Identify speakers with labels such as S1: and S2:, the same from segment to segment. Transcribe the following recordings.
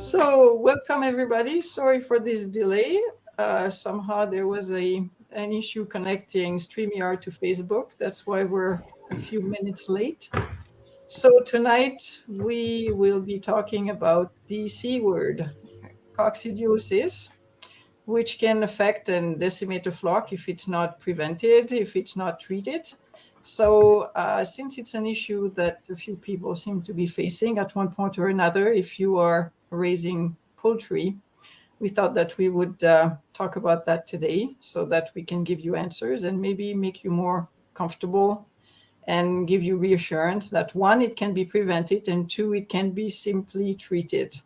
S1: So, welcome everybody. Sorry for this delay. Somehow there was an issue connecting StreamYard to Facebook. That's why we're a few minutes late. So, tonight we will be talking about the C word, coccidiosis, which can affect and decimate a flock if it's not prevented, if it's not treated. So, since it's an issue that a few people seem to be facing at one point or another, if you are raising poultry, we thought that we would talk about that today so that we can give you answers and maybe make you more comfortable and give you reassurance that one, it can be prevented, and two, it can be simply treated.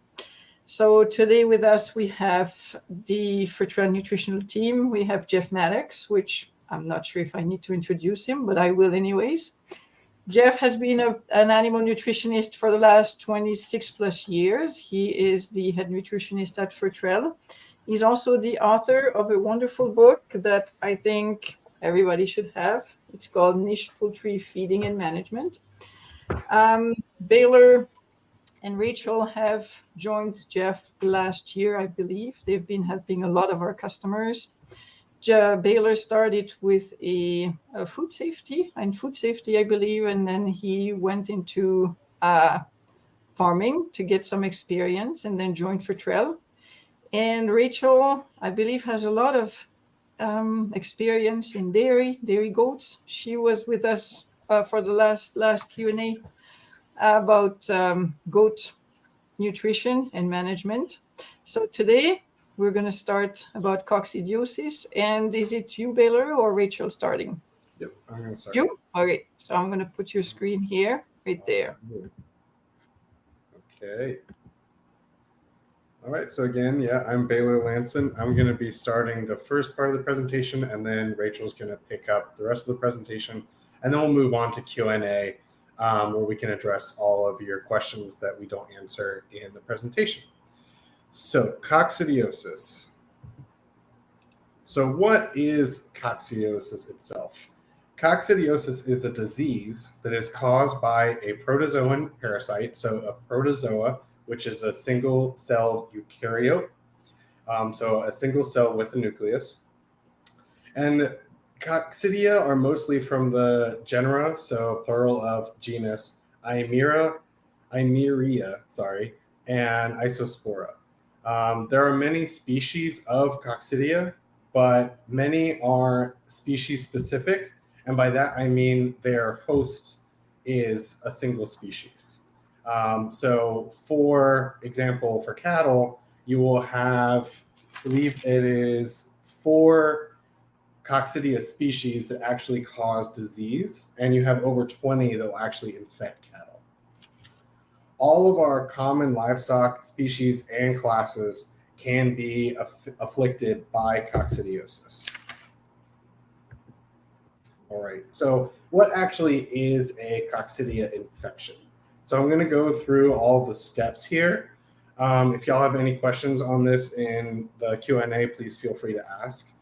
S1: So today with us, we have the Fertrell nutritional team. We have Jeff Mattocks, which I'm not sure if I need to introduce him, but I will anyways. Jeff has been an animal nutritionist for the last 26 plus years. He is the head nutritionist at Fertrell. He's also the author of a wonderful book that I think everybody should have. It's called Niche Poultry Feeding and Management. Baylor and Rachel have joined Jeff last year, I believe. They've been helping a lot of our customers. Baylor started with a food safety, I believe, and then he went into farming to get some experience and then joined Fertrell. And Rachel, I believe, has a lot of experience in dairy goats. She was with us for the last Q&A about goat nutrition and management. So today we're going to start about coccidiosis. And is it you, Baylor, or Rachel starting?
S2: Yep, I'm going to start.
S1: You? Okay, so I'm going to put your screen here, right there.
S2: Okay. All right, so again, I'm Baylor Lansden. I'm going to be starting the first part of the presentation, and then Rachel's going to pick up the rest of the presentation, and then we'll move on to Q&A, where we can address all of your questions that we don't answer in the presentation. So, coccidiosis. So what is coccidiosis itself? Coccidiosis is a disease that is caused by a protozoan parasite, so a protozoa, which is a single-celled eukaryote, so a single cell with a nucleus. And coccidia are mostly from the genera, so plural of genus Eimera, and Isospora. There are many species of coccidia, but many are species specific, and by that I mean their host is a single species. So for example, for cattle, you will have, I believe it is 4 coccidia species that actually cause disease, and you have over 20 that will actually infect cattle. All of our common livestock species and classes can be afflicted by coccidiosis. All right, so what actually is a coccidia infection? So I'm going to go through all the steps here. If y'all have any questions on this in the Q&A, please feel free to ask.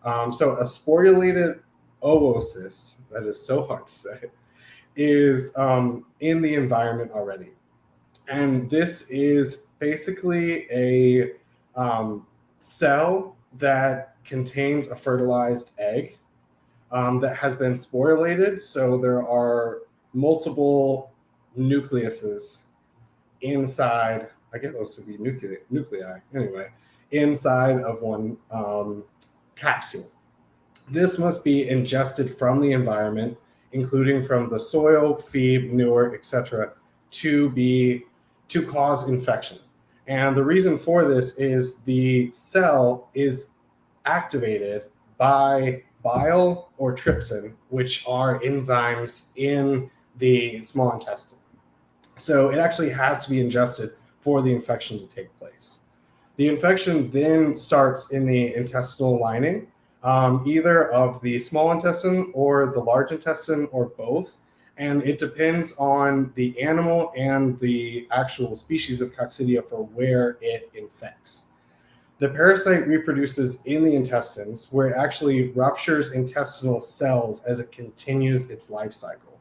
S2: So a sporulated oocyst, that is so hard to say, is in the environment already. And this is basically a cell that contains a fertilized egg that has been sporulated. So there are multiple nucleuses inside, I guess those would be nuclei anyway, inside of one capsule. This must be ingested from the environment, including from the soil, feed, manure, etc., to cause infection. And the reason for this is the cell is activated by bile or trypsin, which are enzymes in the small intestine. So it actually has to be ingested for the infection to take place. The infection then starts in the intestinal lining, either of the small intestine or the large intestine or both. And it depends on the animal and the actual species of coccidia for where it infects. The parasite reproduces in the intestines, where it actually ruptures intestinal cells as it continues its life cycle.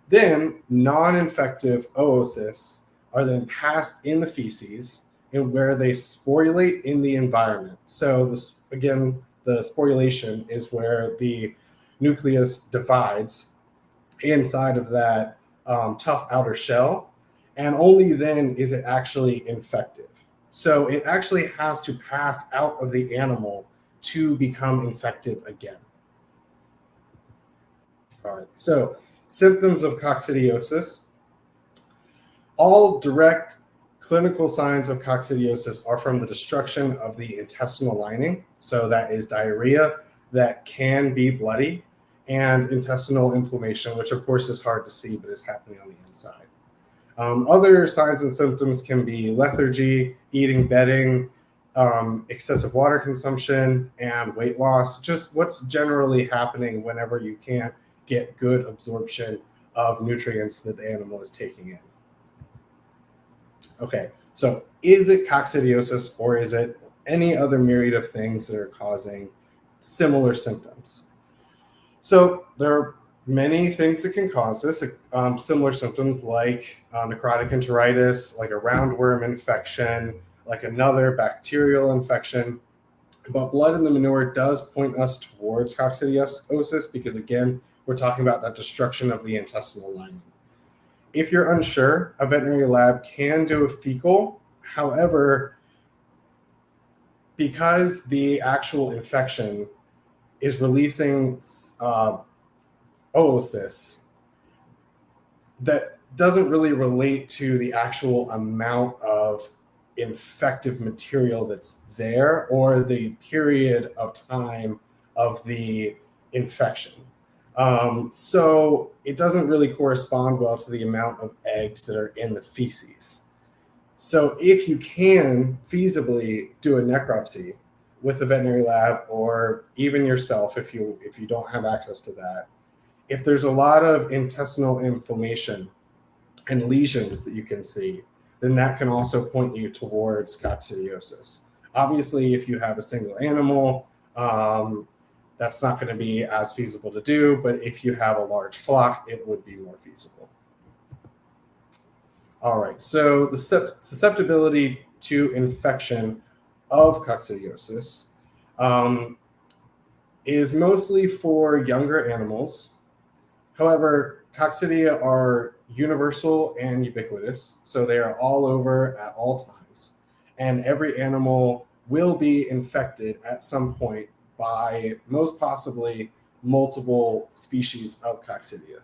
S2: Then non-infective oocysts are then passed in the feces and where they sporulate in the environment. So this, again, the sporulation is where the nucleus divides inside of that tough outer shell, and only then is it actually infective. So it actually has to pass out of the animal to become infective again. All right, so symptoms of coccidiosis. All direct clinical signs of coccidiosis are from the destruction of the intestinal lining. So that is diarrhea that can be bloody, and intestinal inflammation, which of course is hard to see, but is happening on the inside. Other signs and symptoms can be lethargy, eating, bedding, excessive water consumption, and weight loss. Just what's generally happening whenever you can't get good absorption of nutrients that the animal is taking in. Okay, so is it coccidiosis, or is it any other myriad of things that are causing similar symptoms? So there are many things that can cause this, similar symptoms like necrotic enteritis, like a roundworm infection, like another bacterial infection. But blood in the manure does point us towards coccidiosis because, again, we're talking about that destruction of the intestinal lining. If you're unsure, a veterinary lab can do a fecal. However, because the actual infection is releasing oocysts, that doesn't really relate to the actual amount of infective material that's there or the period of time of the infection. So it doesn't really correspond well to the amount of eggs that are in the feces. So if you can feasibly do a necropsy with the veterinary lab, or even yourself if you don't have access to that, if there's a lot of intestinal inflammation and lesions that you can see, then that can also point you towards coccidiosis. Obviously, if you have a single animal, that's not going to be as feasible to do, but if you have a large flock, it would be more feasible. All right, so the susceptibility to infection of coccidiosis is mostly for younger animals. However, coccidia are universal and ubiquitous, so they are all over at all times. And every animal will be infected at some point by most possibly multiple species of coccidia.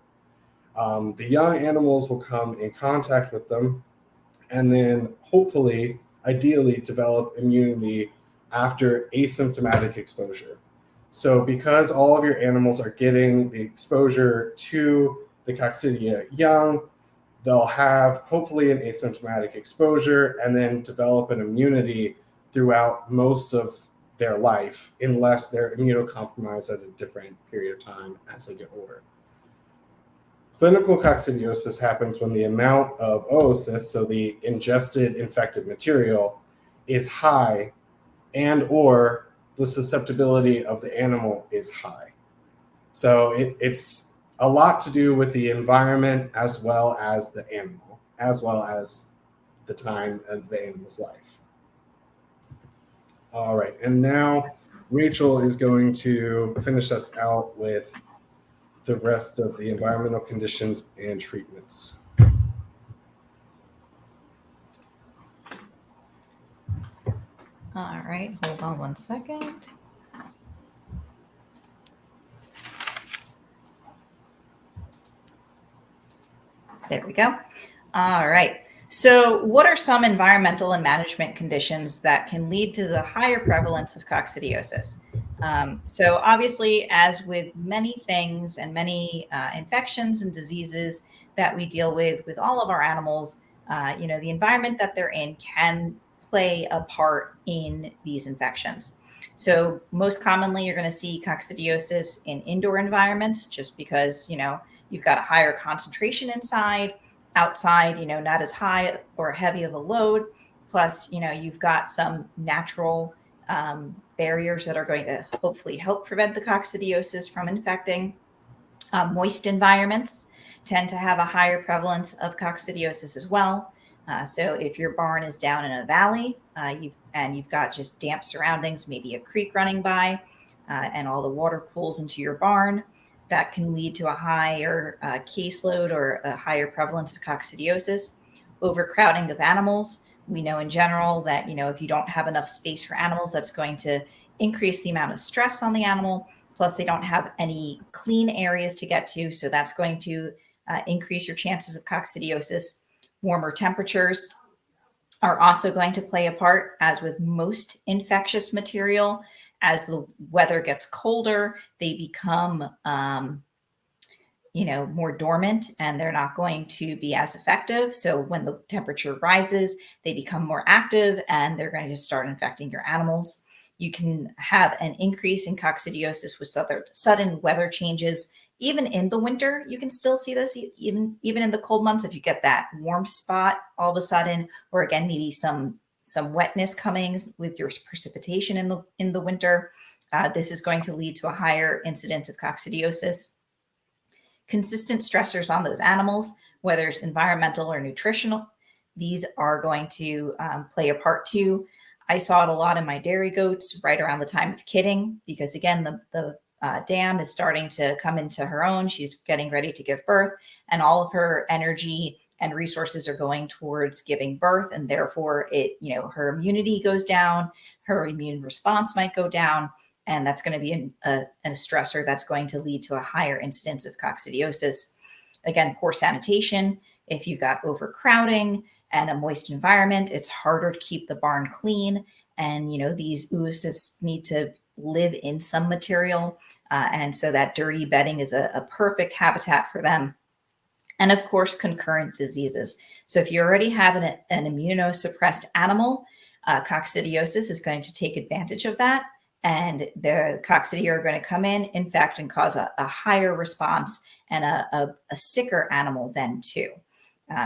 S2: The young animals will come in contact with them and then hopefully, ideally, develop immunity after asymptomatic exposure. So because all of your animals are getting the exposure to the coccidia young, they'll have hopefully an asymptomatic exposure and then develop an immunity throughout most of their life, unless they're immunocompromised at a different period of time as they get older. Clinical coccidiosis happens when the amount of oocysts, so the ingested infected material, is high, and or the susceptibility of the animal is high. So it's a lot to do with the environment as well as the animal, as well as the time of the animal's life. All right, and now Rachel is going to finish us out with the rest of the environmental conditions and treatments.
S3: All right, hold on one second. There we go. All right. So what are some environmental and management conditions that can lead to the higher prevalence of coccidiosis? So obviously, as with many things and many infections and diseases that we deal with all of our animals, the environment that they're in can play a part in these infections. So most commonly, you're going to see coccidiosis in indoor environments, just because, you've got a higher concentration inside. Outside, not as high or heavy of a load. Plus, you've got some natural barriers that are going to hopefully help prevent the coccidiosis from infecting. Moist environments tend to have a higher prevalence of coccidiosis as well. So if your barn is down in a valley you've got just damp surroundings, maybe a creek running by, and all the water pools into your barn, that can lead to a higher caseload or a higher prevalence of coccidiosis. Overcrowding of animals. We know in general that, if you don't have enough space for animals, that's going to increase the amount of stress on the animal. Plus, they don't have any clean areas to get to. So that's going to increase your chances of coccidiosis. Warmer temperatures are also going to play a part, as with most infectious material. As the weather gets colder, they become more dormant, and they're not going to be as effective. So when the temperature rises, they become more active and they're going to start infecting your animals. You can have an increase in coccidiosis with sudden weather changes. Even in the winter, you can still see this even in the cold months. If you get that warm spot all of a sudden, or again, maybe some wetness coming with your precipitation in the winter, this is going to lead to a higher incidence of coccidiosis. Consistent stressors on those animals, whether it's environmental or nutritional, these are going to play a part too. I saw it a lot in my dairy goats right around the time of kidding, because again, the dam is starting to come into her own. She's getting ready to give birth, and all of her energy and resources are going towards giving birth, and therefore her immunity goes down, her immune response might go down, and that's going to be a stressor that's going to lead to a higher incidence of coccidiosis. Again, poor sanitation. If you've got overcrowding and a moist environment, it's harder to keep the barn clean. And, these oocysts need to live in some material. And so that dirty bedding is a perfect habitat for them. And of course, concurrent diseases. So if you already have an immunosuppressed animal, coccidiosis is going to take advantage of that. And the coccidia are going to come in, infect, and cause a higher response and a sicker animal then too.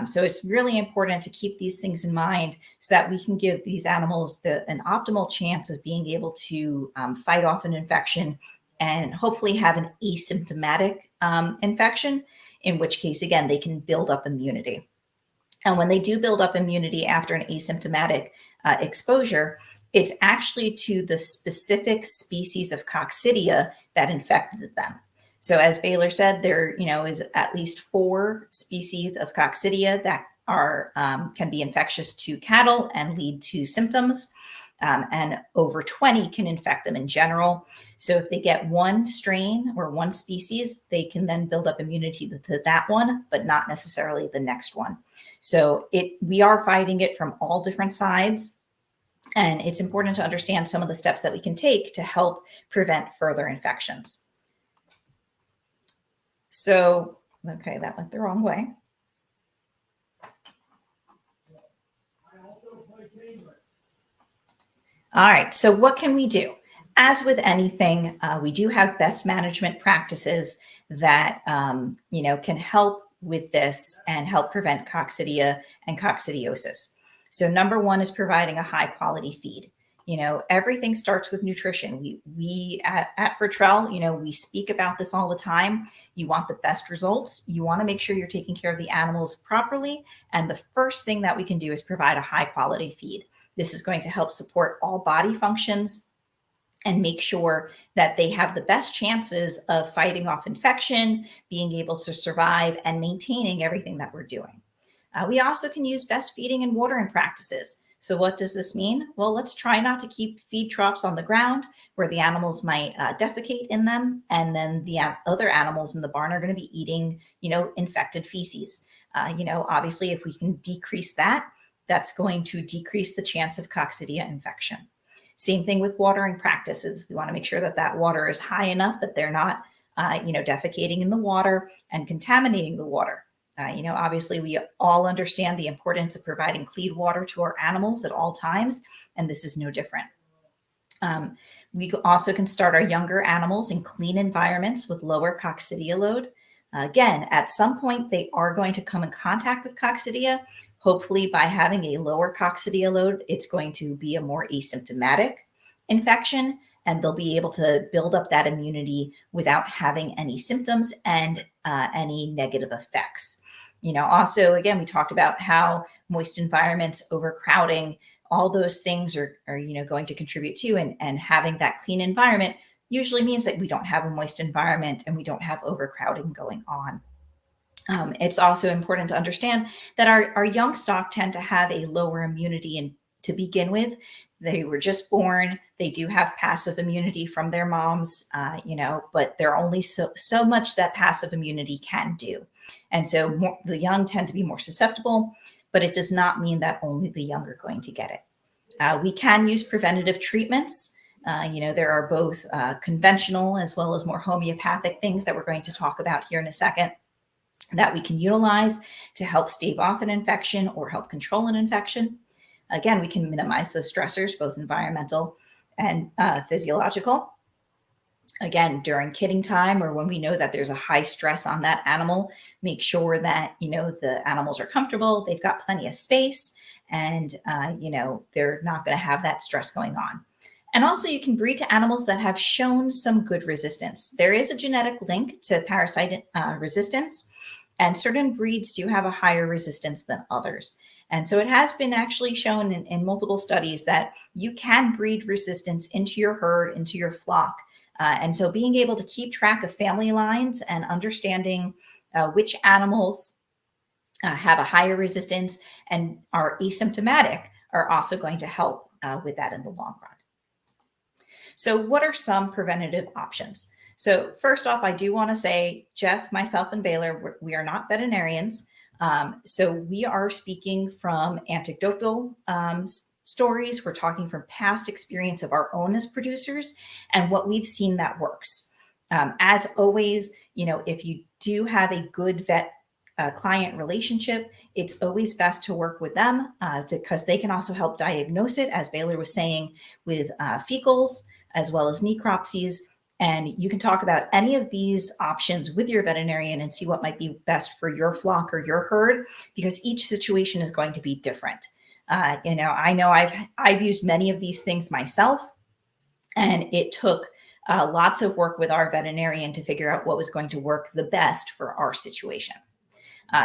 S3: So it's really important to keep these things in mind so that we can give these animals an optimal chance of being able to fight off an infection and hopefully have an asymptomatic infection, in which case, again, they can build up immunity. And when they do build up immunity after an asymptomatic exposure, it's actually to the specific species of coccidia that infected them. So as Baylor said, there is at least 4 species of coccidia that can be infectious to cattle and lead to symptoms, and over 20 can infect them in general. So if they get one strain or one species, they can then build up immunity to that one, but not necessarily the next one. So we are fighting it from all different sides. And it's important to understand some of the steps that we can take to help prevent further infections. So, okay, that went the wrong way. All right, so what can we do? As with anything, we do have best management practices that can help with this and help prevent coccidia and coccidiosis. So number 1 is providing a high quality feed. Everything starts with nutrition. We at Fertrell, we speak about this all the time. You want the best results. You want to make sure you're taking care of the animals properly. And the first thing that we can do is provide a high quality feed. This is going to help support all body functions and make sure that they have the best chances of fighting off infection, being able to survive, and maintaining everything that we're doing. We also can use best feeding and watering practices. So what does this mean? Well, let's try not to keep feed troughs on the ground where the animals might defecate in them. And then the other animals in the barn are going to be eating, infected feces. Obviously, if we can decrease that, that's going to decrease the chance of coccidia infection. Same thing with watering practices. We want to make sure that that water is high enough that they're not, defecating in the water and contaminating the water. Obviously, we all understand the importance of providing clean water to our animals at all times, and this is no different. We also can start our younger animals in clean environments with lower coccidia load. Again, at some point, they are going to come in contact with coccidia. Hopefully, by having a lower coccidia load, it's going to be a more asymptomatic infection, and they'll be able to build up that immunity without having any symptoms and any negative effects. Also, again, we talked about how moist environments, overcrowding, all those things are going to contribute to, and having that clean environment usually means that we don't have a moist environment and we don't have overcrowding going on. It's also important to understand that our young stock tend to have a lower immunity to begin with. They were just born. They do have passive immunity from their moms, but they're only so much that passive immunity can do. And so the young tend to be more susceptible, but it does not mean that only the young are going to get it. We can use preventative treatments. There are both conventional as well as more homeopathic things that we're going to talk about here in a second that we can utilize to help stave off an infection or help control an infection. Again, we can minimize those stressors, both environmental and physiological. Again, during kidding time or when we know that there's a high stress on that animal, make sure that, the animals are comfortable, they've got plenty of space, and, they're not going to have that stress going on. And also you can breed to animals that have shown some good resistance. There is a genetic link to parasite resistance, and certain breeds do have a higher resistance than others. And so it has been actually shown in multiple studies that you can breed resistance into your herd, into your flock. And so being able to keep track of family lines and understanding which animals have a higher resistance and are asymptomatic are also going to help with that in the long run. So what are some preventative options? So first off, I do want to say, Jeff, myself, and Baylor, we are not veterinarians. So we are speaking from anecdotal stories. We're talking from past experience of our own as producers and what we've seen that works. As always, if you do have a good vet client relationship, it's always best to work with them because they can also help diagnose it, as Baylor was saying, with fecals as well as necropsies. And you can talk about any of these options with your veterinarian and see what might be best for your flock or your herd, because each situation is going to be different. I know I've used many of these things myself, and it took lots of work with our veterinarian to figure out what was going to work the best for our situation.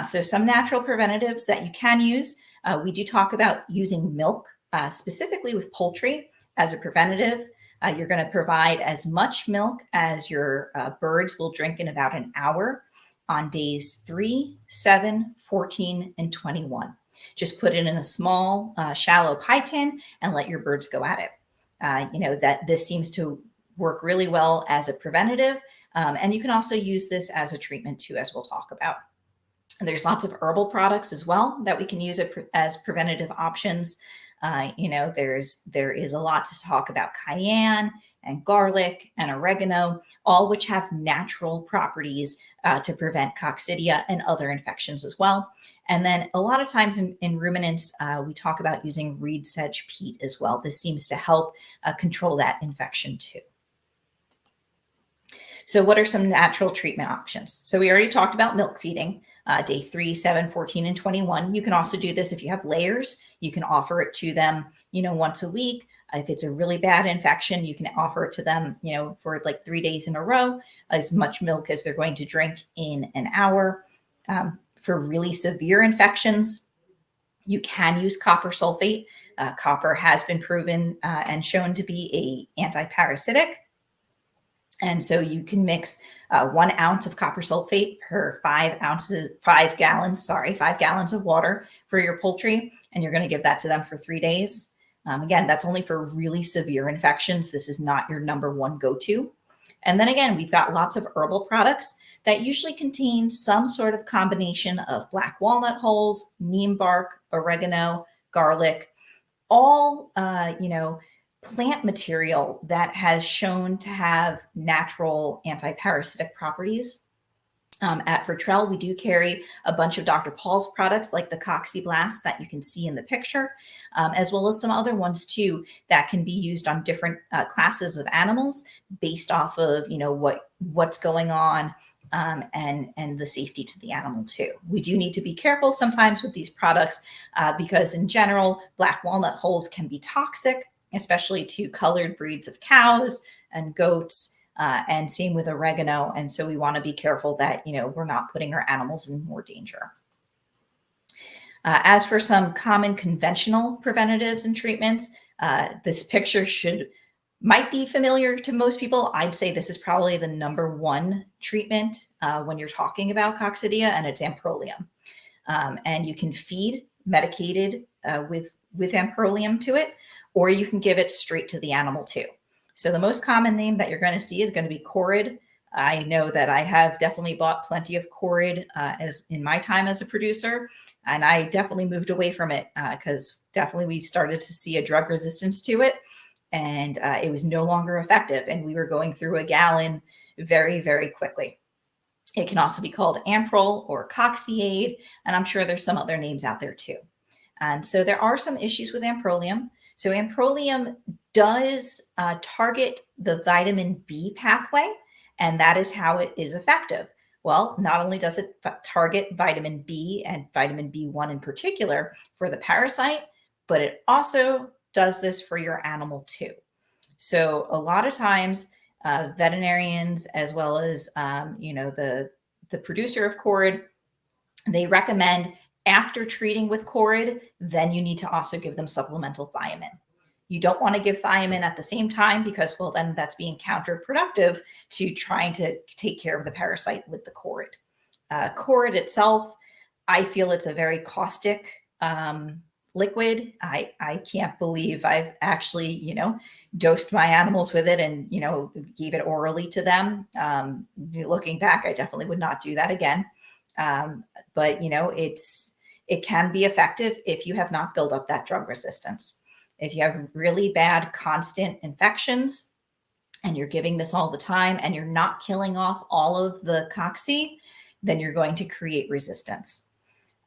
S3: So some natural preventatives that you can use, we do talk about using milk, specifically with poultry as a preventative. You're going to provide as much milk as your birds will drink in about an hour on days 3, 7, 14, and 21. Just put it in a small, shallow pie tin and let your birds go at it. That this seems to work really well as a preventative. And you can also use this as a treatment too, as we'll talk about. And there's lots of herbal products as well that we can use as preventative options. There is a lot to talk about: cayenne and garlic and oregano, all which have natural properties to prevent coccidia and other infections as well. And then a lot of times in ruminants, we talk about using reed sedge peat as well. This seems to help control that infection too. So what are some natural treatment options? So we already talked about milk feeding. Day 3, 7, 14, and 21. You can also do this if you have layers. You can offer it to them, once a week. If it's a really bad infection, you can offer it to them, for like 3 days in a row, as much milk as they're going to drink in an hour. For really severe infections, you can use copper sulfate. Copper has been proven and shown to be an antiparasitic. And so you can mix 1 ounce of copper sulfate per 5 gallons of water for your poultry. And you're going to give that to them for 3 days. Again, that's only for really severe infections. This is not your number one go-to. And then again, we've got lots of herbal products that usually contain some sort of combination of black walnut hulls, neem bark, oregano, garlic, all, plant material that has shown to have natural antiparasitic properties. At Fertrell, we do carry a bunch of Dr. Paul's products like the Coccidiosis that you can see in the picture, as well as some other ones too that can be used on different classes of animals based off of what's going on and the safety to the animal too. We do need to be careful sometimes with these products because in general, black walnut hulls can be toxic, especially to colored breeds of cows and goats, and same with oregano. And so we want to be careful that, we're not putting our animals in more danger. As for some common conventional preventatives and treatments, this picture might be familiar to most people. I'd say this is probably the number one treatment when you're talking about coccidia, and it's amprolium. And you can feed medicated with amprolium to it, or you can give it straight to the animal too. So the most common name that you're going to see is going to be Corid. I know that I have definitely bought plenty of Corid as in my time as a producer, and I definitely moved away from it because definitely we started to see a drug resistance to it, and it was no longer effective, and we were going through a gallon very, very quickly. It can also be called Amprol or Cocciade, and I'm sure there's some other names out there too. And so there are some issues with amprolium. So amprolium does target the vitamin B pathway, and that is how it is effective. Well, not only does it target vitamin B and vitamin B1 in particular for the parasite, but it also does this for your animal too. So a lot of times veterinarians, as well as, the producer of Corid, they recommend after treating with Corid, then you need to also give them supplemental thiamine. You don't want to give thiamine at the same time because, well, then that's being counterproductive to trying to take care of the parasite with the Corid. Corid itself, I feel it's a very caustic liquid. I can't believe I've actually, dosed my animals with it and, gave it orally to them. Looking back, I definitely would not do that again. But, it can be effective if you have not built up that drug resistance. If you have really bad constant infections and you're giving this all the time and you're not killing off all of the cocci, then you're going to create resistance.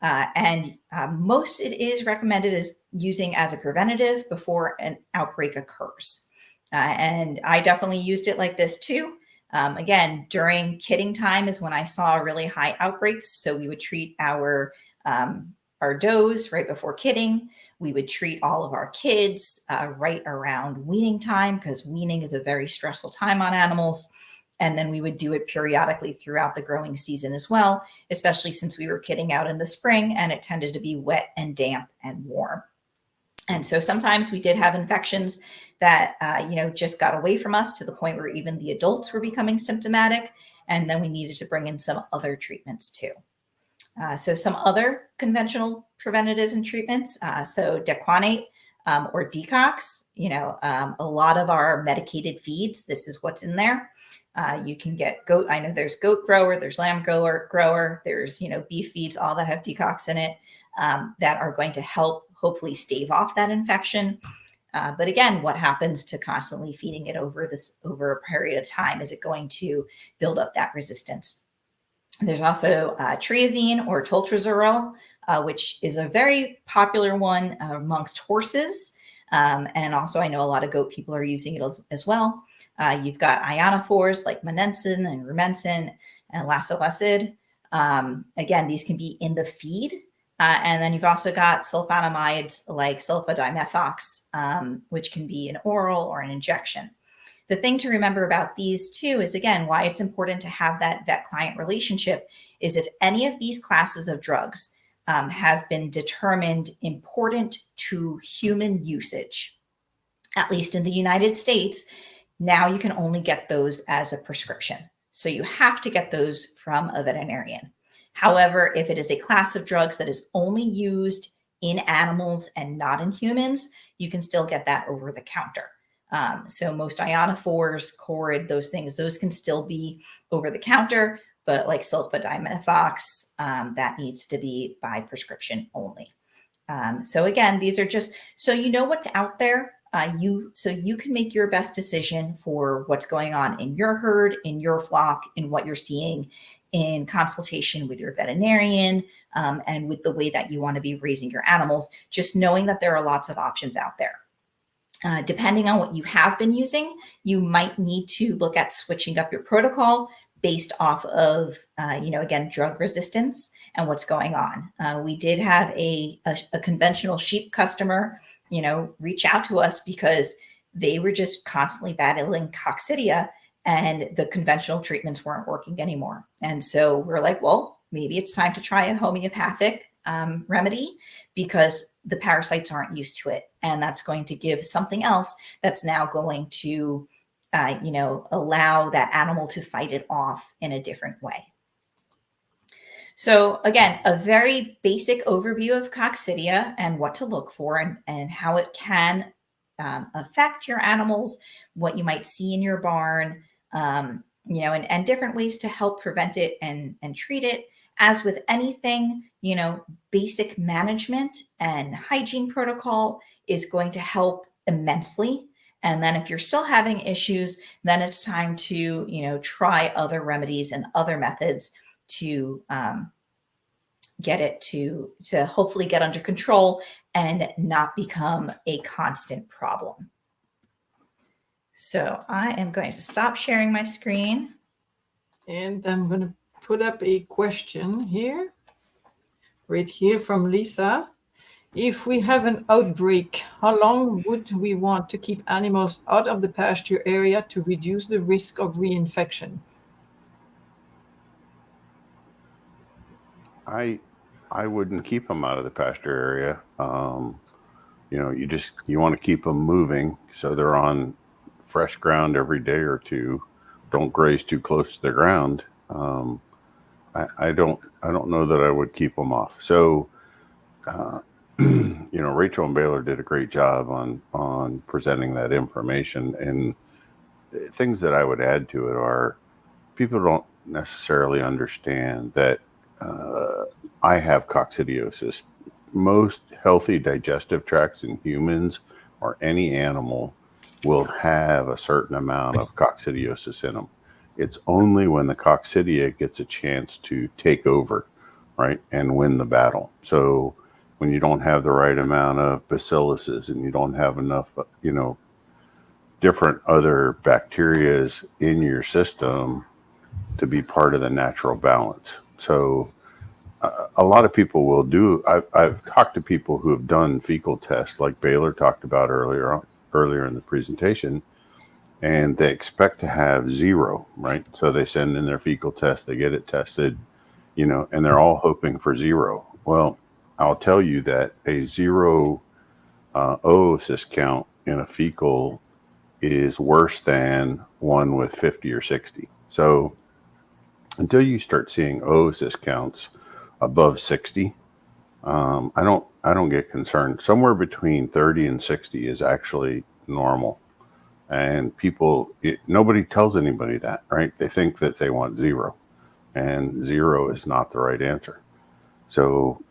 S3: Most it is recommended as using as a preventative before an outbreak occurs. And I definitely used it like this too. Again, during kidding time is when I saw really high outbreaks. So we would treat our does right before kidding. We would treat all of our kids right around weaning time, because weaning is a very stressful time on animals. And then we would do it periodically throughout the growing season as well, especially since we were kidding out in the spring and it tended to be wet and damp and warm. And so sometimes we did have infections that, just got away from us to the point where even the adults were becoming symptomatic. And then we needed to bring in some other treatments too. So some other conventional preventatives and treatments. So dequanate or decox, a lot of our medicated feeds, this is what's in there. You can get goat. I know there's goat grower, there's lamb grower, there's, beef feeds, all that have decox in it that are going to help hopefully stave off that infection. But again, what happens to constantly feeding it over a period of time? Is it going to build up that resistance? There's also triazine or toltrazuril, which is a very popular one amongst horses. And also I know a lot of goat people are using it as well. You've got ionophores like monensin and rumensin and lasolacid. Again, these can be in the feed. And then you've also got sulfonamides like sulfadimethox, which can be an oral or an injection. The thing to remember about these two is, again, why it's important to have that vet-client relationship is if any of these classes of drugs have been determined important to human usage, at least in the United States, now you can only get those as a prescription. So you have to get those from a veterinarian. However, if it is a class of drugs that is only used in animals and not in humans, you can still get that over the counter. So most ionophores, Corid, those things, those can still be over the counter, but like sulfadimethox, that needs to be by prescription only. So again, these are just, so you know what's out there, so you can make your best decision for what's going on in your herd, in your flock, in what you're seeing in consultation with your veterinarian, and with the way that you want to be raising your animals, just knowing that there are lots of options out there. Depending on what you have been using, you might need to look at switching up your protocol based off of, again, drug resistance and what's going on. We did have a conventional sheep customer, reach out to us because they were just constantly battling coccidia and the conventional treatments weren't working anymore. And so we're like, well, maybe it's time to try a homeopathic remedy because the parasites aren't used to it. And that's going to give something else that's now going to, allow that animal to fight it off in a different way. So again, a very basic overview of coccidia and what to look for and how it can affect your animals, what you might see in your barn, and different ways to help prevent it and treat it. As with anything, basic management and hygiene protocol is going to help immensely. And then if you're still having issues, then it's time to, try other remedies and other methods to get it to hopefully get under control and not become a constant problem. So I am going to stop sharing my screen.
S1: And I'm going to put up a question here, right here from Lisa. If we have an outbreak, how long would we want to keep animals out of the pasture area to reduce the risk of reinfection?
S4: I wouldn't keep them out of the pasture area. You want to keep them moving so they're on fresh ground every day or two. Don't graze too close to the ground. I don't know that I would keep them off. So, Rachel and Baylor did a great job on presenting that information. And things that I would add to it are people don't necessarily understand that I have coccidiosis. Most healthy digestive tracts in humans or any animal will have a certain amount of coccidiosis in them. It's only when the coccidia gets a chance to take over, right, and win the battle. So when you don't have the right amount of bacilluses and you don't have enough, different other bacterias in your system to be part of the natural balance. So a lot of people will do. I've talked to people who have done fecal tests, like Baylor talked about earlier in the presentation, and they expect to have 0, right? So they send in their fecal test, they get it tested, and they're all hoping for 0. Well, I'll tell you that a 0 oocyst count in a fecal is worse than one with 50 or 60. So until you start seeing oocyst counts above 60, I don't get concerned. Somewhere between 30 and 60 is actually normal. And nobody tells anybody that, right? They think that they want 0, and 0 is not the right answer. So,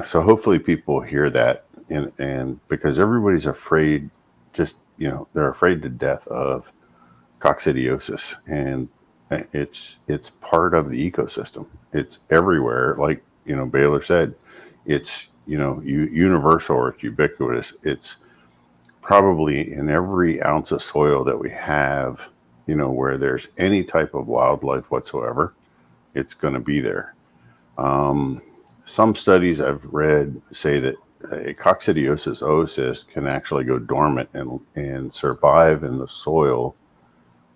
S4: so hopefully people hear that, and because everybody's afraid, they're afraid to death of coccidiosis, and it's part of the ecosystem. It's everywhere. Like, Baylor said, it's, universal, or it's ubiquitous. It's probably in every ounce of soil that we have, where there's any type of wildlife whatsoever, it's going to be there. Some studies I've read say that a coccidiosis oocyst can actually go dormant and survive in the soil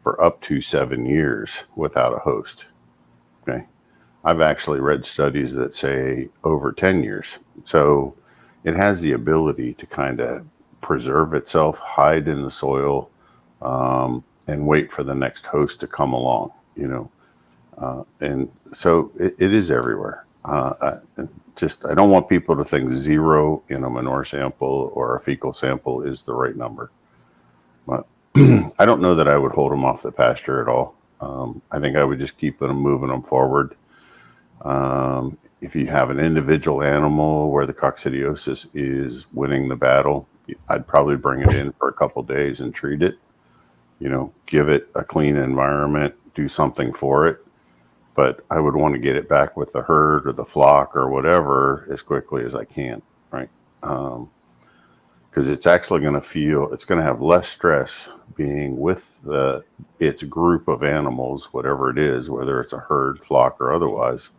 S4: for up to 7 years without a host. Okay. I've actually read studies that say over 10 years. So it has the ability to kind of preserve itself, hide in the soil, and wait for the next host to come along, and so it is everywhere. I don't want people to think 0 in a manure sample or a fecal sample is the right number. But I don't know that I would hold them off the pasture at all. I think I would just keep them moving them forward. If you have an individual animal where the coccidiosis is winning the battle, I'd probably bring it in for a couple of days and treat it, give it a clean environment, do something for it. But I would want to get it back with the herd or the flock or whatever as quickly as I can, right? Because it's actually going to have less stress being with its group of animals, whatever it is, whether it's a herd, flock, or otherwise,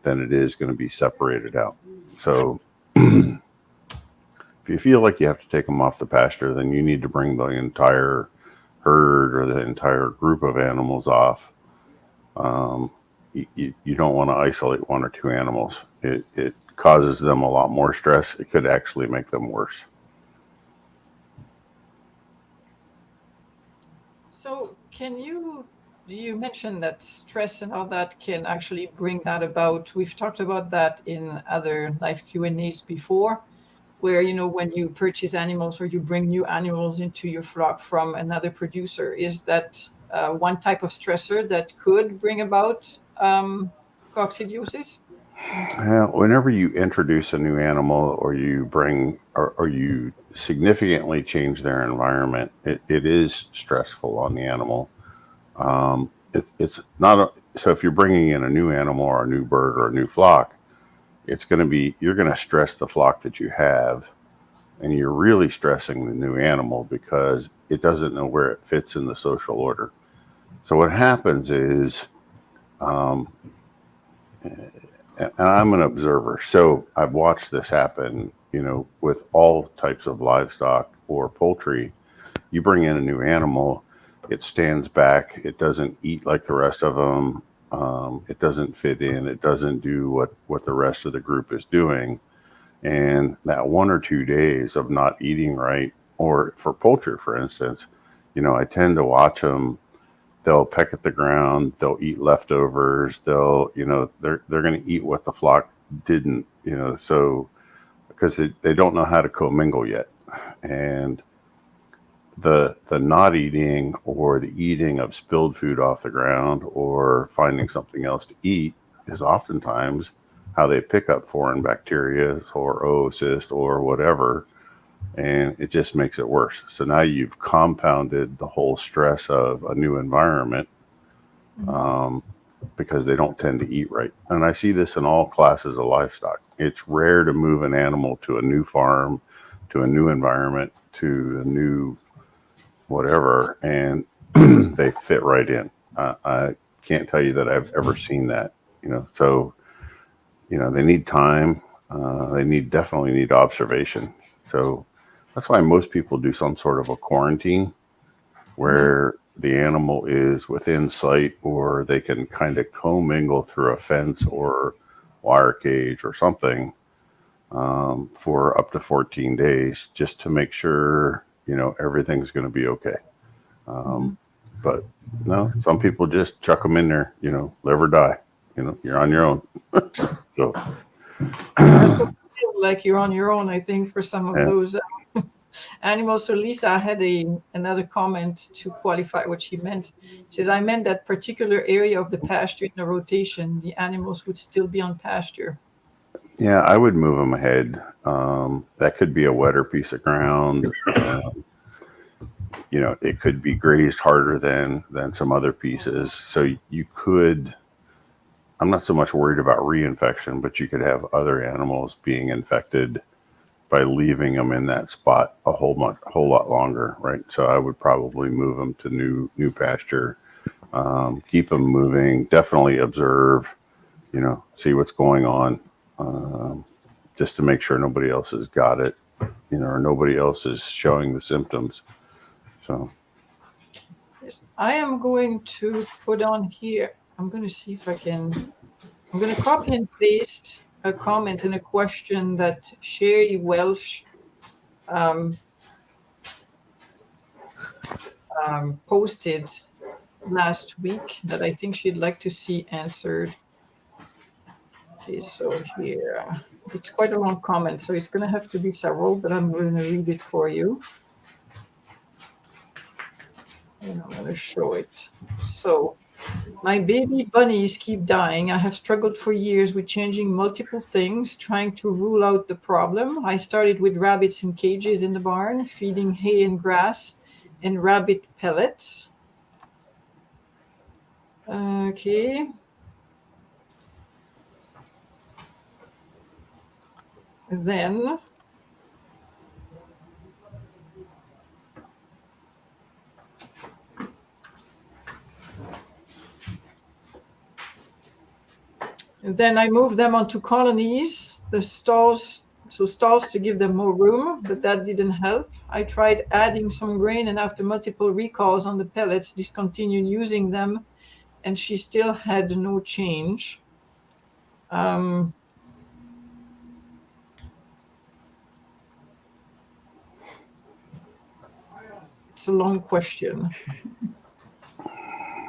S4: than it is going to be separated out. So if you feel like you have to take them off the pasture, then you need to bring the entire herd or the entire group of animals off. you don't want to isolate one or two animals. It causes them a lot more stress. It could actually make them worse.
S1: So you mentioned that stress and all that can actually bring that about. We've talked about that in other live Q&As before, where, when you purchase animals or you bring new animals into your flock from another producer, is that one type of stressor that could bring about coccidiosis?
S4: Whenever you introduce a new animal or you bring or you significantly change their environment, it is stressful on the animal. It's not so if you're bringing in a new animal or a new bird or a new flock, you're going to stress the flock that you have, and you're really stressing the new animal because it doesn't know where it fits in the social order. So what happens is, and I'm an observer, so I've watched this happen, with all types of livestock or poultry. You bring in a new animal, it stands back, it doesn't eat like the rest of them, it doesn't fit in, it doesn't do what the rest of the group is doing. And that 1 or 2 days of not eating right, or for poultry, for instance, I tend to watch them. They'll peck at the ground, they'll eat leftovers, they're going to eat what the flock didn't, so because they don't know how to commingle yet. And the not eating or the eating of spilled food off the ground or finding something else to eat is oftentimes how they pick up foreign bacteria or oocyst or whatever, and it just makes it worse. So now you've compounded the whole stress of a new environment, because they don't tend to eat right. And I see this in all classes of livestock. It's rare to move an animal to a new farm, to a new environment, to a new whatever, and they fit right in. I can't tell you that I've ever seen that, so they need time. They definitely need observation. So that's why most people do some sort of a quarantine where the animal is within sight, or they can kind of commingle through a fence or wire cage or something, for up to 14 days, just to make sure, everything's going to be okay. But no, some people just chuck them in there, live or die. You're on your own. So
S1: Feels like you're on your own, I think, for some of those animals. So Lisa had another comment to qualify what she meant. She says, I meant that particular area of the pasture in the rotation, the animals would still be on pasture.
S4: Yeah, I would move them ahead. That could be a wetter piece of ground. It could be grazed harder than some other pieces. So you could, I'm not so much worried about reinfection, but you could have other animals being infected by leaving them in that spot a whole lot longer, right? So I would probably move them to new pasture, keep them moving, definitely observe, see what's going on, just to make sure nobody else has got it, or nobody else is showing the symptoms. So
S1: Yes, I am going to put on here, I'm going to see if I'm going to copy and paste a comment and a question that Sherry Welsh posted last week that I think she'd like to see answered. Okay, so here, it's quite a long comment, so it's going to have to be several, but I'm going to read it for you. And I'm going to show it. So, my baby bunnies keep dying. I have struggled for years with changing multiple things, trying to rule out the problem. I started with rabbits in cages in the barn, feeding hay and grass and rabbit pellets. Okay. Then I moved them onto colonies, the stalls to give them more room, but that didn't help. I tried adding some grain, and after multiple recalls on the pellets, discontinued using them and she still had no change. It's a long question,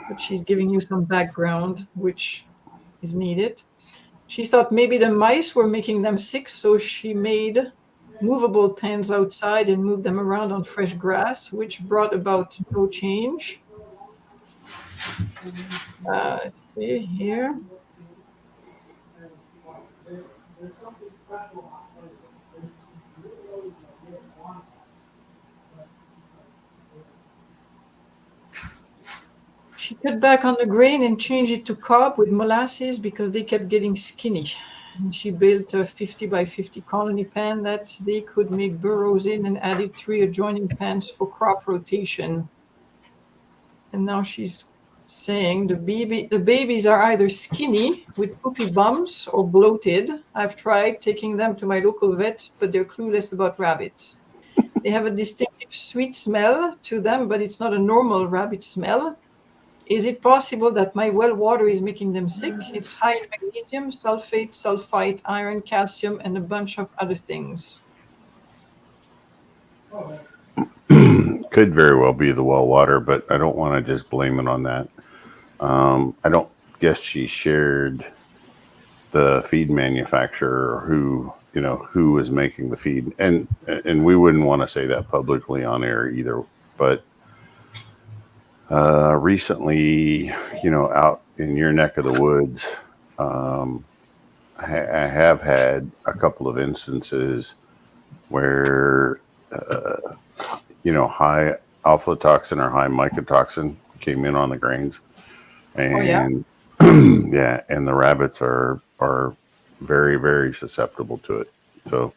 S1: but she's giving you some background, which is needed. She thought maybe the mice were making them sick, so she made movable pens outside and moved them around on fresh grass, which brought about no change. Let's see here. She cut back on the grain and changed it to cob with molasses because they kept getting skinny. And she built a 50 by 50 colony pen that they could make burrows in and added 3 adjoining pens for crop rotation. And now she's saying the babies are either skinny with poopy bums or bloated. I've tried taking them to my local vet, but they're clueless about rabbits. They have a distinctive sweet smell to them, but it's not a normal rabbit smell. Is it possible that my well water is making them sick? It's high in magnesium, sulfate, sulfite, iron, calcium, and a bunch of other things.
S4: Could very well be the well water, but I don't want to just blame it on that. I don't guess she shared the feed manufacturer or who was making the feed, and we wouldn't want to say that publicly on air either. But recently, out in your neck of the woods, I have had a couple of instances where high aflatoxin or high mycotoxin came in on the grains, and yeah, and the rabbits are very, very susceptible to it. So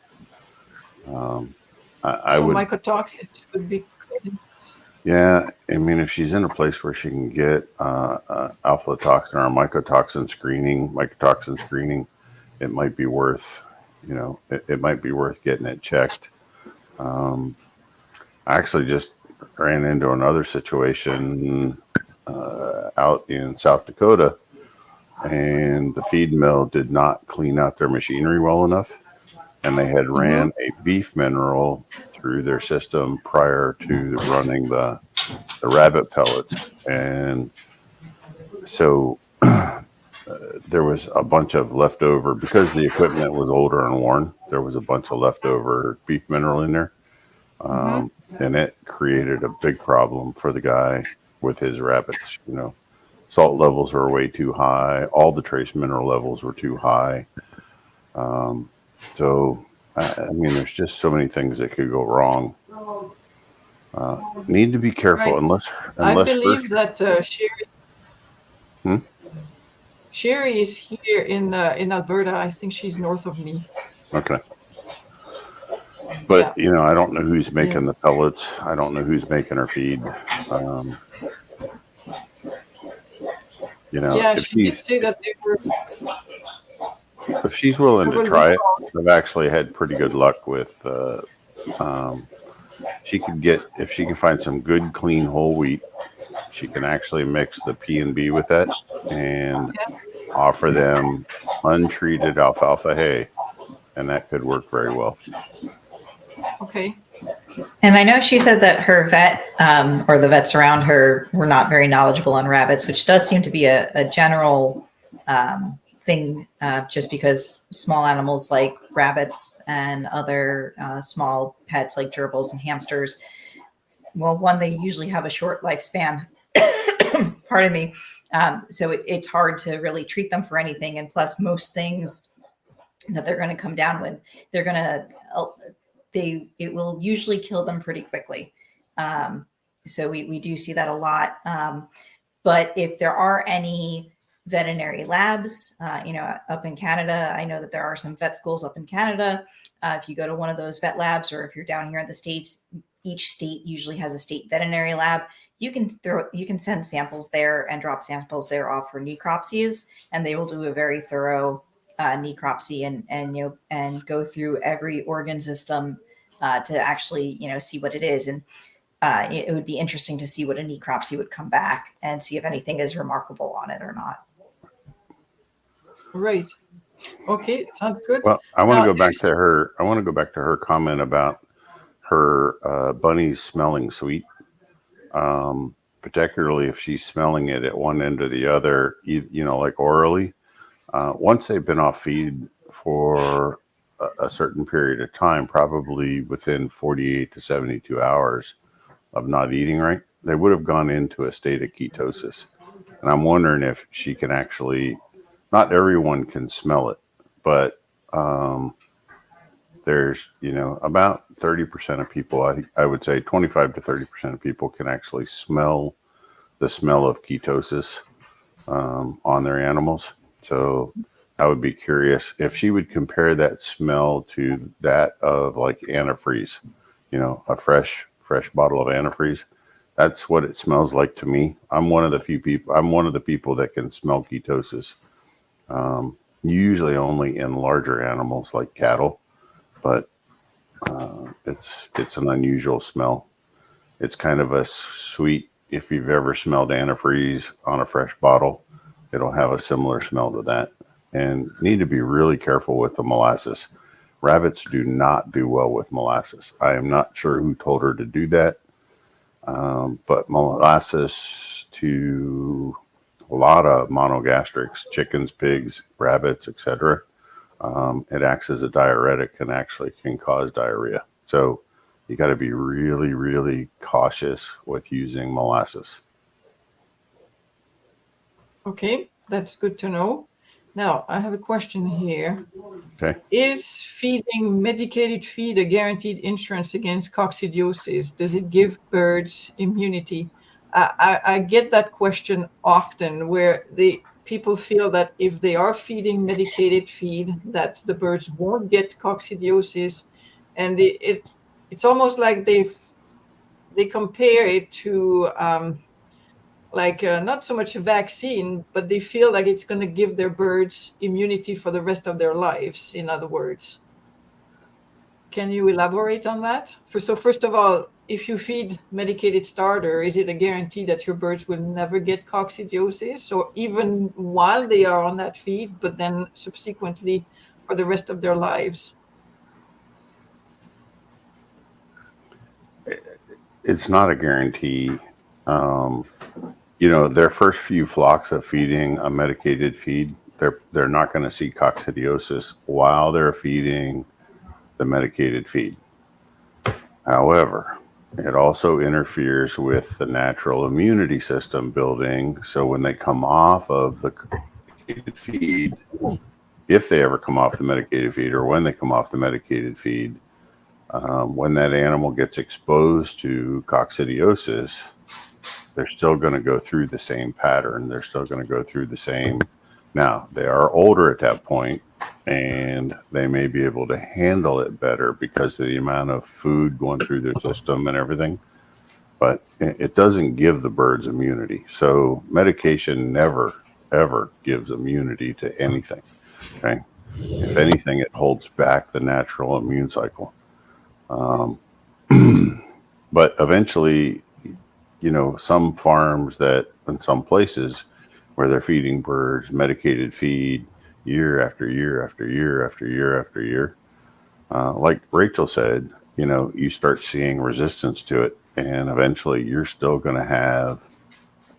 S4: I would
S1: mycotoxins could be crazy.
S4: Yeah, I mean, if she's in a place where she can get aflatoxin or mycotoxin screening, it might be worth, it might be worth getting it checked. I actually just ran into another situation out in South Dakota, and the feed mill did not clean out their machinery well enough, and they had ran a beef mineral through their system prior to running the rabbit pellets, and so there was a bunch of leftover, because the equipment was older and worn. There was a bunch of leftover beef mineral in there, and it created a big problem for the guy with his rabbits. Salt levels were way too high. All the trace mineral levels were too high. So, I mean, there's just so many things that could go wrong. Need to be careful,
S1: Right.
S4: unless
S1: I believe that Sherry is here in Alberta. I think she's north of me.
S4: Okay. But I don't know who's making the pellets. I don't know who's making her feed.
S1: She did say that they were.
S4: If she's willing to try it, I've actually had pretty good luck with. If she can find some good, clean whole wheat, she can actually mix the P&B with that and offer them untreated alfalfa hay, and that could work very well.
S1: Okay.
S3: And I know she said that her vet or the vets around her were not very knowledgeable on rabbits, which does seem to be a general thing, just because small animals like rabbits and other small pets like gerbils and hamsters, well, one, they usually have a short lifespan. Pardon me. So it's hard to really treat them for anything. And plus, most things that they're going to come down with, it will usually kill them pretty quickly. So we do see that a lot. But if there are any veterinary labs, up in Canada, I know that there are some vet schools up in Canada. If you go to one of those vet labs, or if you're down here in the States, each state usually has a state veterinary lab. You can send samples there and drop samples there off for necropsies, and they will do a very thorough necropsy and go through every organ system to actually see what it is. And it would be interesting to see what a necropsy would come back and see if anything is remarkable on it or not.
S1: Right. Okay, sounds good.
S4: Well, I want to
S1: Now,
S4: go back to her. I want to go back to her comment about her bunnies smelling sweet, particularly if she's smelling it at one end or the other, like orally. Once they've been off feed for a certain period of time, probably within 48 to 72 hours of not eating right, they would have gone into a state of ketosis. And I'm wondering if she can actually, not everyone can smell it, but there's, about 30% of people, I would say 25 to 30% of people can actually smell the smell of ketosis on their animals. So I would be curious if she would compare that smell to that of like antifreeze, a fresh bottle of antifreeze. That's what it smells like to me. I'm one of the people that can smell ketosis. Usually only in larger animals like cattle, but it's an unusual smell. It's kind of a sweet. If you've ever smelled antifreeze on a fresh bottle, it'll have a similar smell to that. And need to be really careful with the molasses. Rabbits do not do well with molasses. I am not sure who told her to do that, but molasses to a lot of monogastrics, chickens, pigs, rabbits, etc. It acts as a diuretic and actually can cause diarrhea. So you got to be really, really cautious with using molasses.
S1: okay, that's good to know. Now, I have a question here.
S4: Okay.
S1: Is feeding medicated feed a guaranteed insurance against coccidiosis? Does it give birds immunity? I get that question often, where people feel that if they are feeding medicated feed, that the birds won't get coccidiosis, and it's almost like they compare it to not so much a vaccine, but they feel like it's going to give their birds immunity for the rest of their lives, in other words. Can you elaborate on that? So first of all, if you feed medicated starter, is it a guarantee that your birds will never get coccidiosis, or even while they are on that feed, but then subsequently for the rest of their lives?
S4: It's not a guarantee. Their first few flocks of feeding a medicated feed, they're not going to see coccidiosis while they're feeding the medicated feed. However, it also interferes with the natural immunity system building. So when they come off of the medicated feed, if they ever come off the medicated feed, or when they come off the medicated feed, when that animal gets exposed to coccidiosis, they're still going to go through the same pattern. They're still going to go through the same. Now, they are older at that point, and they may be able to handle it better because of the amount of food going through their system and everything. But it doesn't give the birds immunity. So medication never, ever gives immunity to anything. Okay. If anything, it holds back the natural immune cycle. But eventually, some farms that in some places where they're feeding birds medicated feed year after year after year after year after year, like Rachel said, you start seeing resistance to it, and eventually you're still going to have,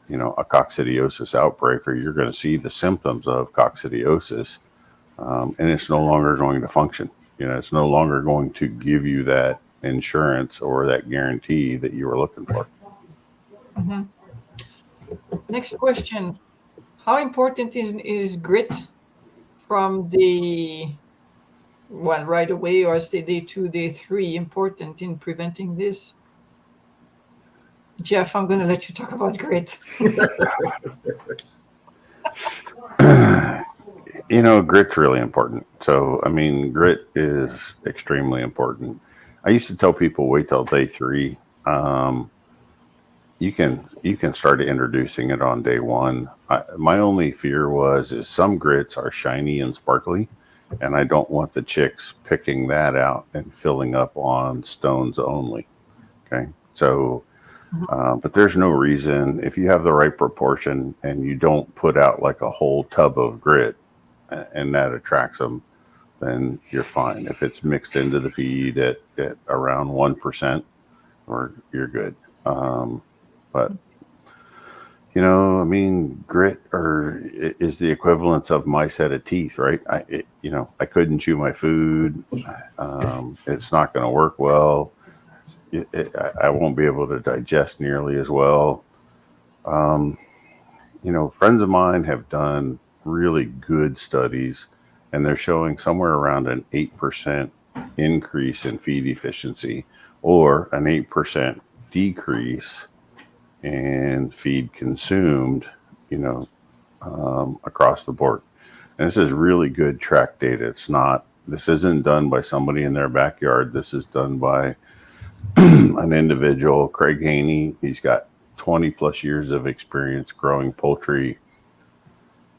S4: a coccidiosis outbreak, or you're going to see the symptoms of coccidiosis, and it's no longer going to function. It's no longer going to give you that insurance or that guarantee that you were looking for.
S1: Mm-hmm. Next question. How important is grit from right away, or say day 2, day 3, important in preventing this? Jeff, I'm going to let you talk about grit.
S4: Grit's really important. So, grit is extremely important. I used to tell people, wait till day 3. You can start introducing it on day 1. My only fear is some grits are shiny and sparkly, and I don't want the chicks picking that out and filling up on stones only. Okay. So But there's no reason, if you have the right proportion and you don't put out like a whole tub of grit and that attracts them, then you're fine. If it's mixed into the feed at around 1%, or you're good. But I mean, grit is the equivalence of my set of teeth, right? I couldn't chew my food. It's not going to work well. I won't be able to digest nearly as well. Friends of mine have done really good studies, and they're showing somewhere around an 8% increase in feed efficiency or an 8% decrease in feed consumed, across the board. And this is really good track data. This isn't done by somebody in their backyard. This is done by an individual, Craig Haney. He's got 20 plus years of experience growing poultry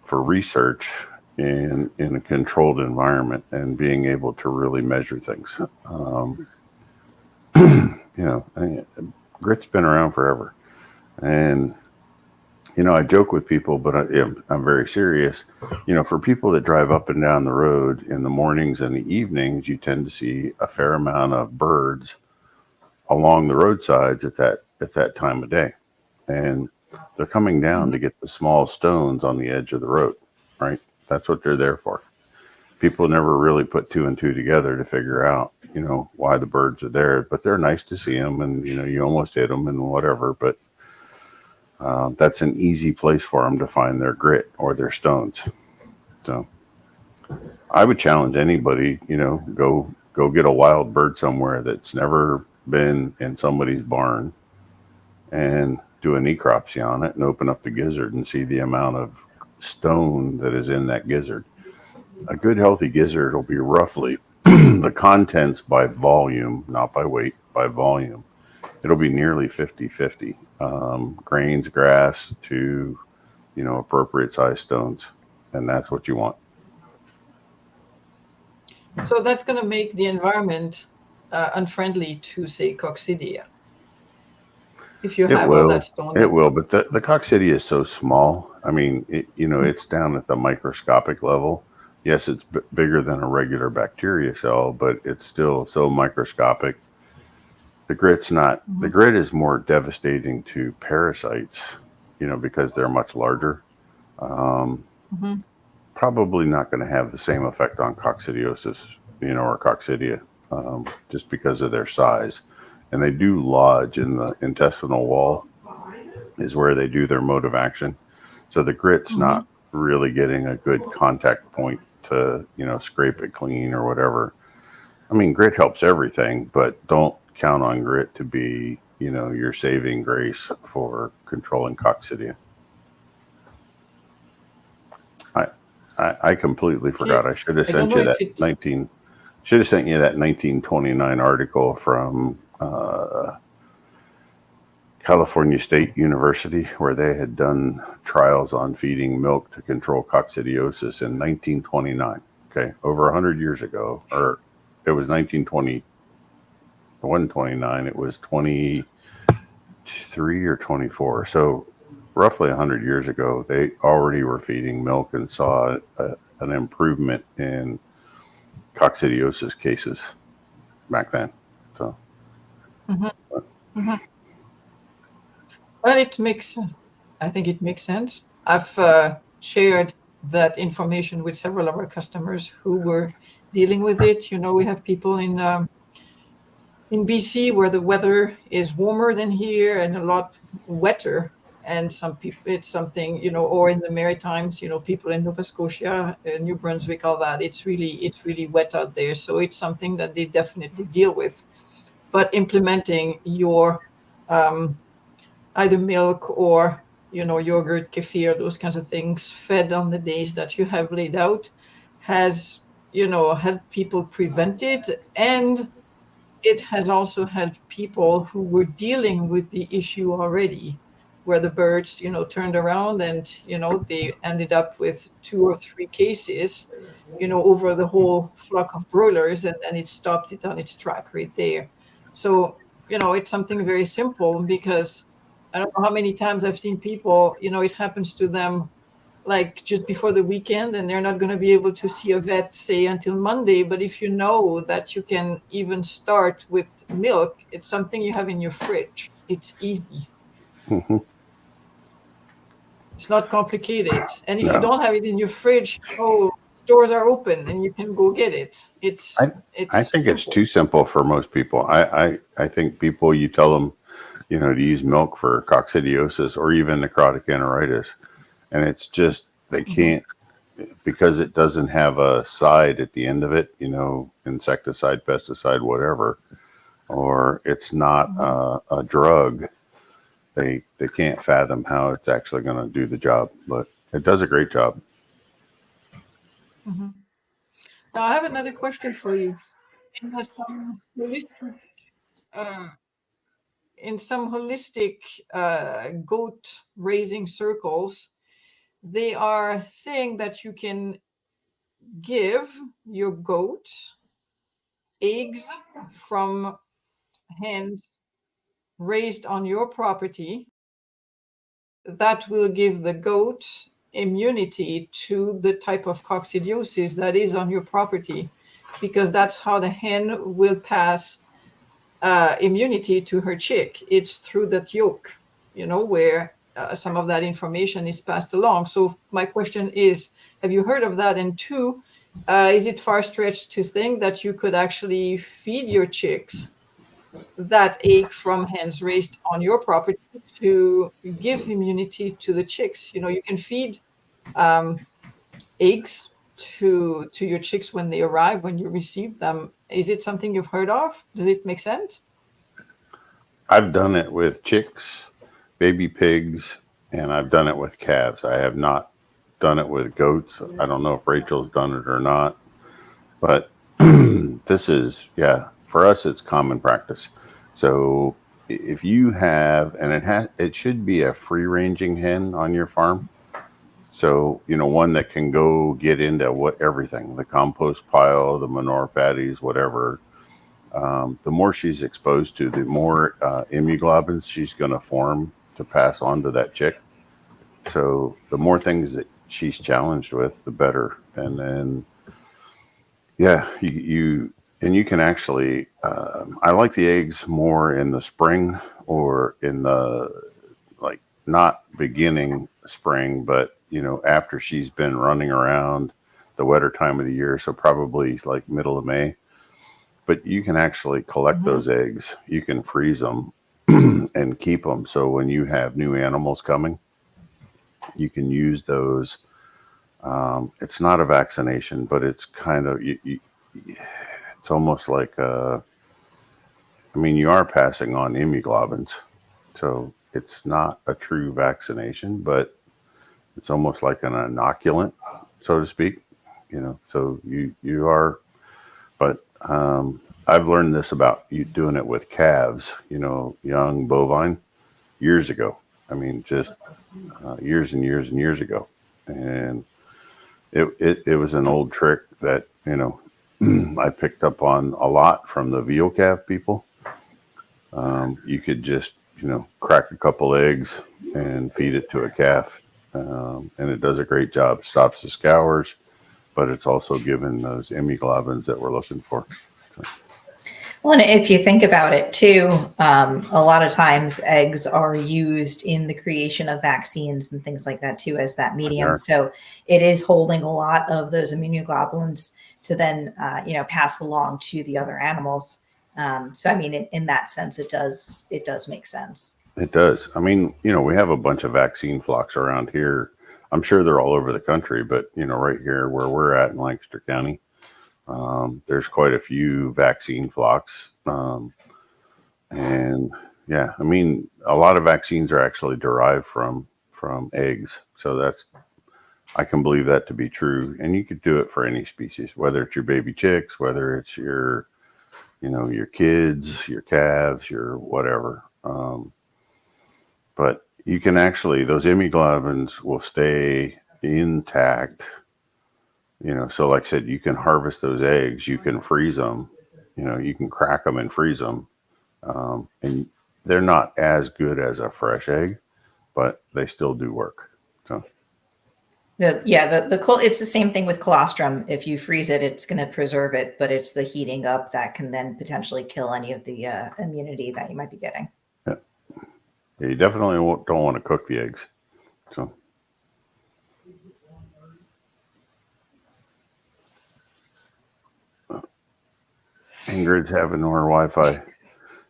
S4: for research in a controlled environment and being able to really measure things. Grit's been around forever. And, I joke with people, but I'm very serious. For people that drive up and down the road in the mornings and the evenings, you tend to see a fair amount of birds along the roadsides at that time of day. And they're coming down to get the small stones on the edge of the road, right? That's what they're there for. People never really put two and two together to figure out, why the birds are there, but they're nice to see them, and, you almost hit them and whatever, but that's an easy place for them to find their grit or their stones. So I would challenge anybody, go get a wild bird somewhere that's never been in somebody's barn and do a necropsy on it and open up the gizzard and see the amount of stone that is in that gizzard. A good healthy gizzard will be roughly the contents by volume, not by weight, by volume. It'll be nearly 50-50. Grains, grass to, appropriate size stones. And that's what you want.
S1: So that's going to make the environment unfriendly to, say, coccidia. If you have all that stone.
S4: It will, but the coccidia is so small. I mean, it's down at the microscopic level. Yes, it's bigger than a regular bacteria cell, but it's still so microscopic. The grit is more devastating to parasites, because they're much larger. Probably not going to have the same effect on coccidiosis, or coccidia, just because of their size. And they do lodge in the intestinal wall is where they do their mode of action. So the grit's not really getting a good contact point to, scrape it clean or whatever. I mean, grit helps everything, but don't count on grit to be, your saving grace for controlling coccidia. I completely forgot. I should have sent you that 1929 article from California State University, where they had done trials on feeding milk to control coccidiosis in 1929. Okay, over 100 years ago, or it was 1920. It wasn't 29. It was 23 or 24. So roughly 100 years ago, they already were feeding milk and saw an improvement in coccidiosis cases back then. So.
S1: Well, I think it makes sense. I've shared that information with several of our customers who were dealing with it. We have people in BC where the weather is warmer than here and a lot wetter. And some people, it's something, or in the Maritimes, people in Nova Scotia, New Brunswick, all that. It's really wet out there. So it's something that they definitely deal with. But implementing your either milk or, yogurt, kefir, those kinds of things fed on the days that you have laid out has, helped people prevent it. And it has also helped people who were dealing with the issue already, where the birds, turned around and, they ended up with 2 or 3 cases, over the whole flock of broilers, and it stopped it on its track right there. So it's something very simple, because I don't know how many times I've seen people, it happens to them like just before the weekend, and they're not going to be able to see a vet, say, until Monday. But if you know that you can even start with milk, it's something you have in your fridge. It's easy.
S4: Mhm.
S1: It's not complicated. And if you
S4: No,
S1: don't have it in your fridge, stores are open and you can go get it.
S4: I
S1: It's
S4: I think it's
S1: simple.
S4: too simple for most people. I think people, you tell them, to use milk for coccidiosis or even necrotic enteritis, and it's just they
S1: Mhm.
S4: can't, because it doesn't have a side at the end of it, insecticide, pesticide, whatever, or it's not
S1: Mhm.
S4: a drug. They can't fathom how it's actually going to do the job, but it does a great job.
S1: Mhm. Now, I have another question for you. In some holistic, uh, goat raising circles, they are saying that you can give your goats eggs from hens raised on your property that will give the goat immunity to the type of coccidiosis that is on your property, because that's how the hen will pass immunity to her chick. It's through that yolk, where some of that information is passed along. So my question is, have you heard of that? And two, is it far stretched to think that you could actually feed your chicks that egg from hens raised on your property to give immunity to the chicks? You can feed um, eggs to your chicks when they arrive, when you receive them. Is it something you've heard of? Does it make sense?
S4: I've done it with chicks, baby pigs, and I've done it with calves. I have not done it with goats. I don't know if Rachel's done it or not, but this is, yeah, for us, it's common practice. So if you have, and it should be a free ranging hen on your farm. So, one that can go get into everything, the compost pile, the manure patties, whatever. The more she's exposed to, the more immunoglobulins she's going to form to pass on to that chick. So the more things that she's challenged with, the better. And then, yeah, and you can actually, I like the eggs more in the spring or in the, like, not beginning spring, but, after she's been running around the wetter time of the year. So probably like middle of May. But you can actually collect
S1: Mhm.
S4: those eggs. You can freeze them and keep them. So when you have new animals coming, you can use those. It's not a vaccination, but it's kind of, it's almost like, you are passing on immunoglobulins. So it's not a true vaccination, but it's almost like an inoculant, so to speak. So you are, but I've learned this about you doing it with calves, young bovine, years ago. Just years and years and years ago. And it was an old trick that, I picked up on a lot from the veal calf people. You could just, crack a couple eggs and feed it to a calf. And it does a great job. It stops the scours, but it's also given those immunoglobulins that we're looking for. So,
S3: Well, and if you think about it too, a lot of times eggs are used in the creation of vaccines and things like that too, as that medium.
S4: there.
S3: So it is holding a lot of those immunoglobulins to then, pass along to the other animals. So, I mean, in that sense, it does make sense.
S4: It does. We have a bunch of vaccine flocks around here. I'm sure they're all over the country, but right here where we're at in Lancaster County, there's quite a few vaccine flocks. And yeah, a lot of vaccines are actually derived from eggs. So I can believe that to be true. And you could do it for any species, whether it's your baby chicks, whether it's your kids, your calves, your whatever. But you can actually, those immunoglobulins will stay intact. So like I said, you can harvest those eggs, you can freeze them, you can crack them and freeze them. And they're not as good as a fresh egg, but they still do work. So
S3: it's the same thing with colostrum. If you freeze it, it's going to preserve it, but it's the heating up that can then potentially kill any of the immunity that you might be getting.
S4: yeah, you definitely don't want to cook the eggs. So Ingrid's having her Wi-Fi.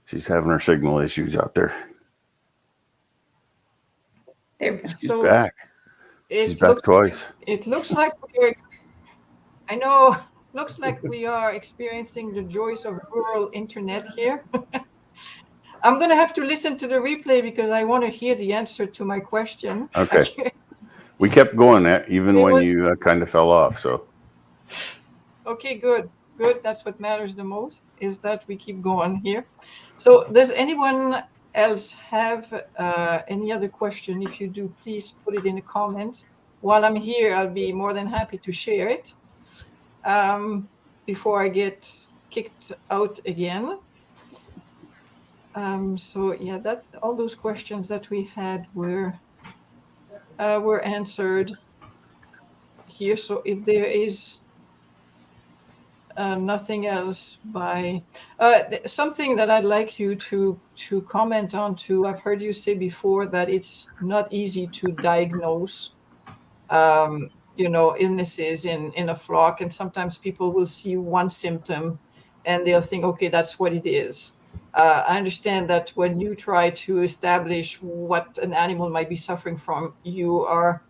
S4: She's having her signal issues out there.
S3: There we go.
S4: She's back. She's back twice.
S1: It looks like we're. I know. Looks like we are experiencing the joys of rural internet here. I'm going to have to listen to the replay because I want to hear the answer to my question.
S4: Okay. We kept going even when you kind of fell off. So.
S1: Okay, good. Good. That's what matters the most, is that we keep going here. So does anyone else have any other question? If you do, please put it in the comments. While I'm here, I'll be more than happy to share it before I get kicked out again. So yeah, that all those questions that we had were answered here. So if there is nothing else something that I'd like you to comment on too. I've heard you say before that it's not easy to diagnose illnesses in a flock, and sometimes people will see one symptom and they'll think, okay, that's what it is. I understand that when you try to establish what an animal might be suffering from, you are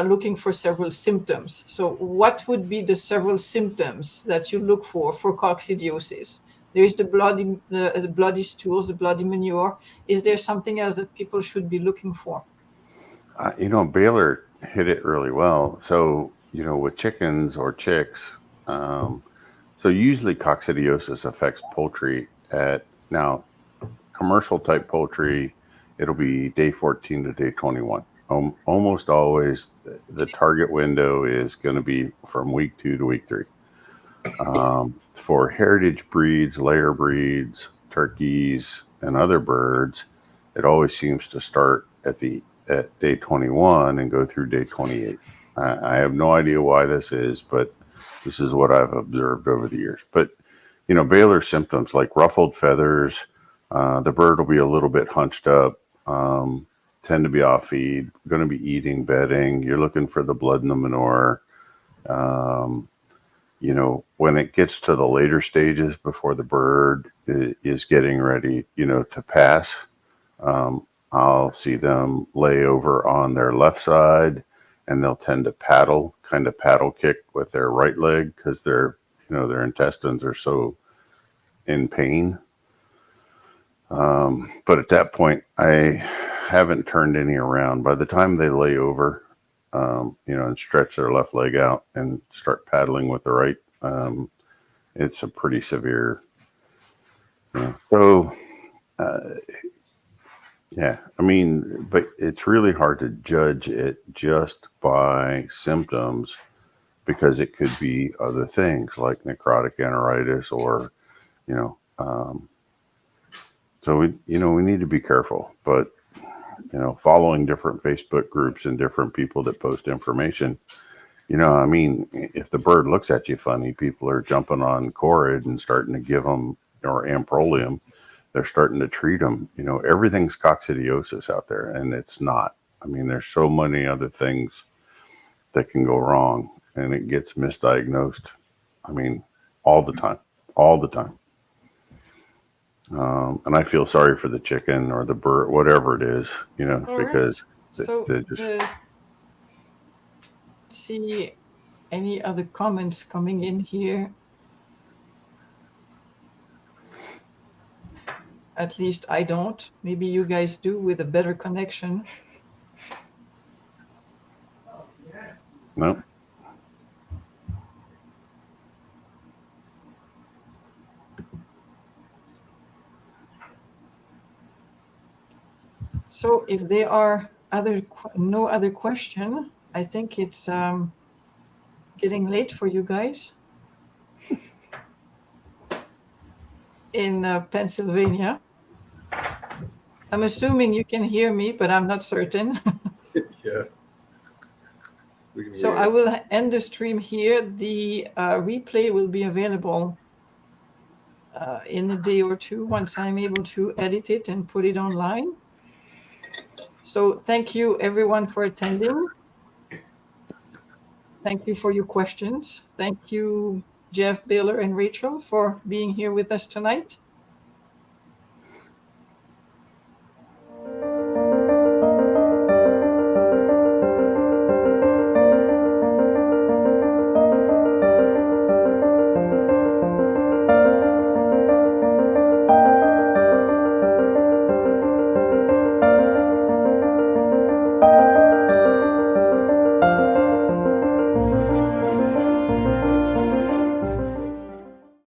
S1: looking for several symptoms. So what would be the several symptoms that you look for coccidiosis? There is the bloody stools, the bloody manure. Is there something else that people should be looking for?
S4: Baylor hit it really well. So, with chickens or chicks, so usually coccidiosis affects poultry now commercial type poultry, it'll be day 14 to day 21. Almost always the target window is going to be from week 2 to week 3. For heritage breeds, layer breeds, turkeys, and other birds, it always seems to start at day 21 and go through day 28. I have no idea why this is, but this is what I've observed over the years. But, Baylor symptoms like ruffled feathers, the bird will be a little bit hunched up, tend to be off feed, going to be eating, bedding. You're looking for the blood in the manure. When it gets to the later stages before the bird is getting ready, to pass, I'll see them lay over on their left side, and they'll tend to paddle kick with their right leg because their intestines are so in pain. But at that point, I haven't turned any around. By the time they lay over, and stretch their left leg out and start paddling with the right, it's a pretty severe. But it's really hard to judge it just by symptoms because it could be other things like necrotic enteritis or, so we need to be careful, but, following different Facebook groups and different people that post information, if the bird looks at you funny, people are jumping on Corid and starting to give them, or Amprolium, they're starting to treat them. Everything's coccidiosis out there, and it's not. There's so many other things that can go wrong, and it gets misdiagnosed. All the time. And I feel sorry for the chicken or the bird, whatever it is, because they just...
S1: See any other comments coming in here? At least I don't. Maybe you guys do with a better connection.
S4: No.
S1: So if there are no other question, I think it's getting late for you guys in Pennsylvania. I'm assuming you can hear me, but I'm not certain.
S2: Yeah. We can
S1: So
S2: hear
S1: I
S2: you.
S1: will end the stream here. The replay will be available in a day or two once I'm able to edit it and put it online. So thank you everyone for attending. Thank you for your questions. Thank you, Jeff, Baylor, and Rachel for being here with us tonight.